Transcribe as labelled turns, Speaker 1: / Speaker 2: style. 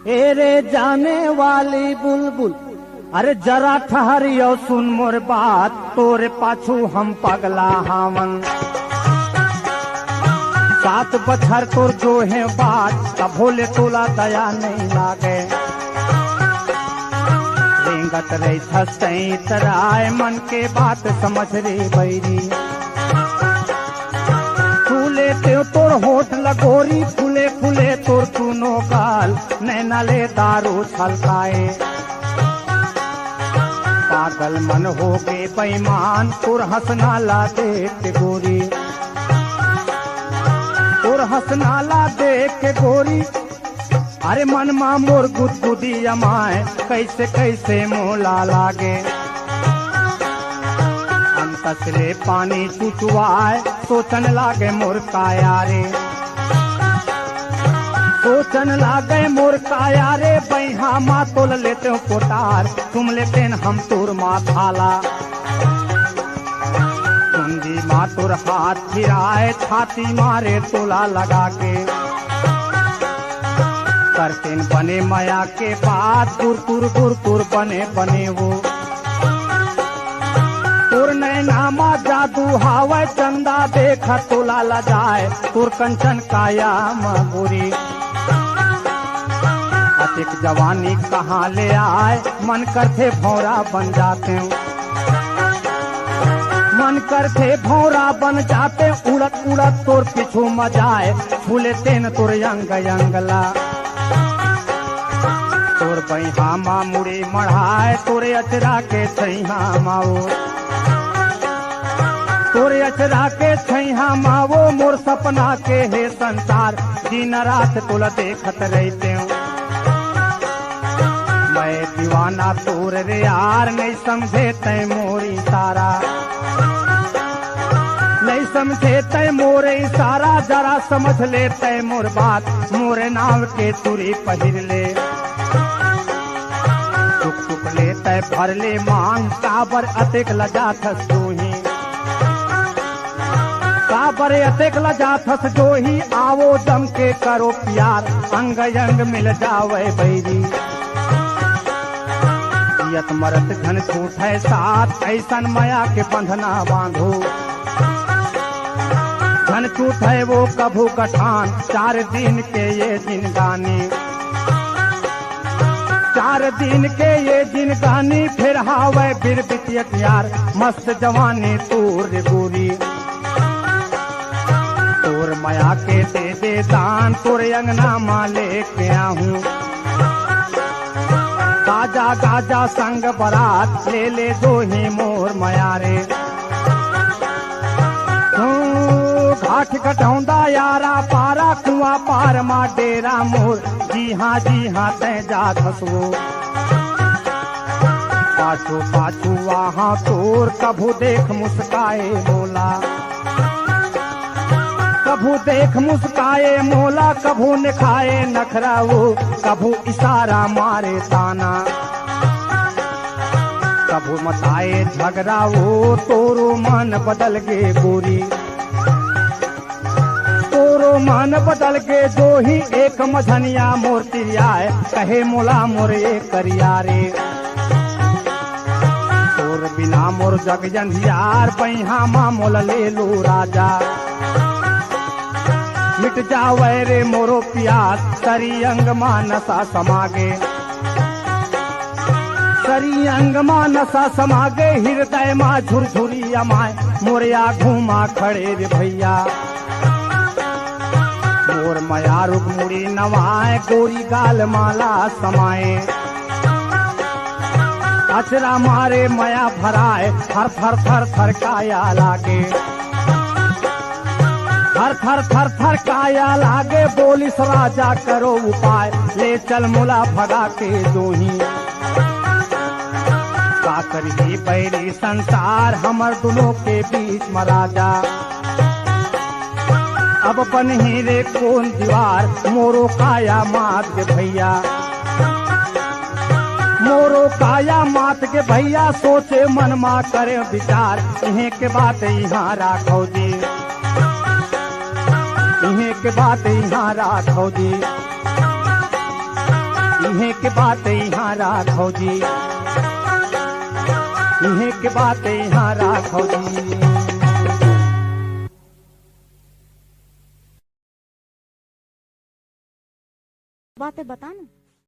Speaker 1: Array जाने वाली बुलबुल, अरे जरा ठहरियो सुन मोर बात, तोरे पाछू हम पगला हावन। 7 बछर तोर जो है बात, तब भोले तोला दया नहीं लागे। रेंगत रही थसई तराय, मन के बात समझ रे बैरी। फूले ते तोर होठ लगोरी, फूले फूले तोर तूनो गाल, नैना ले दारू छलकाए। पागल मन हो गए बेईमान, तोर हंसना ला देख के गोरी, तोर हंसना ला देख के गोरी। अरे मन मा मोर गुदगुदी अमाए, कैसे कैसे मोला लागे। अंतसरे पानी चुचुआए, सोचन लागे मोर काया रे, सोचन लागे मोर काया रे। बैहा माँ तोल लेते हो कोटार, तुम लेते हम तोर माँ थाला। कुंदी माँ तोर हाथ फिराए, छाती मारे तोला लगा के। करतेन बने माया के बात, गुर बने बने वो। तोर नैनामा जादू हावे, चंदा देखा तोला ला जाए, तोर कंचन काया मगुरी। अतिक जवानी कहाँ ले आए, मन करते भौरा बन जाते। मन करते भौरा बन जाते, उड़त उड़त तोर पिछू मजाए, फूले तेन तोर यंग यंगला। तोर बैहा माँ मुड़ी मढ़ाए, तोरे अचरा के छैहा माओ, तोरे अचरा के छैहा माओ। मोर सपना के हे संसार, दिन रात तोला देखत रहते। मैं दीवाना तोर रे यार, नहीं समझे तय मोरी सारा, नहीं समझे तय मोरे सारा। जरा समझ ले तय मोर बात, मोरे नाम के तुरी पहिर ले। टुक टुक ले तय भर ले मांग, काबर अतिक लजाथस जोही, काबर अतिक लजाथस जोही। आवो जम के करो प्यार, अंग अंग मिल जावे बैरी। जियत मरत घन छूट है साथ, ऐसन माया के बंधना बांधो। घन छूट है वो कभू कठान, 4 दिन के ये दिन गाने, 4 दिन के ये दिन गानी। फिर हावे बिर बितियत यार, मस्त जवानी तोर गोरी। तोर माया के दे दे दान, तोर अंगना माँ लेके आऊं। गाजा गाजा संग बरात, ले ले दो ही मोर माया रे। घाट घटौंदा यारा पारा, कुआं पार मा डेरा मोर। जी हाँ तय जा धसवो, पाछू पाछू वहाँ तोर। कभू देख मुस्काए मोला, कभू देख मुस्काए मोला। कभू निखाए नखरा वो, कभू इशारा मारे ताना। कभू मताए झगड़ा वो, तोरो मन बदल गे गोरी, तोरो मन बदल गे। दो ही एक मझनिया मोर तिरियाए, कहे मोला मोर एक करिया रे। तोर बिना मोर जग जंधियार, बैहा माँ मोल ले लो राजा। मिट जावे रे मोरो प्यास, सरी अंग माँ नशा समागे, सरी अंग माँ नशा समागे। हृदय माँ झुरझुरी अमाए, मोरिया घूमा खड़े रे भैया। मोर माया रुक मुड़ी नवाए, गोरी गाल माला समाए। अचरा मारे माया भराए, थर थर थर थर काया लागे, थर थर थर थर काया लागे। बोलिस राजा करो उपाय, ले चल मुला भगा के दोही। का करी बैरी संसार, हमर दोनों के बीच में राजा। अब बन ही रे कौन दीवार, मोरो काया मात के भैया, मोरो काया मात के भैया। सोचे मन मा करे विचार, इन्हें के बात यहाँ राखो जी, इन्हें के बात यहाँ राखो जी। इहे के बात यहाँ राखो जी, इहे के बात यहाँ राखो जी।
Speaker 2: बातें बताना।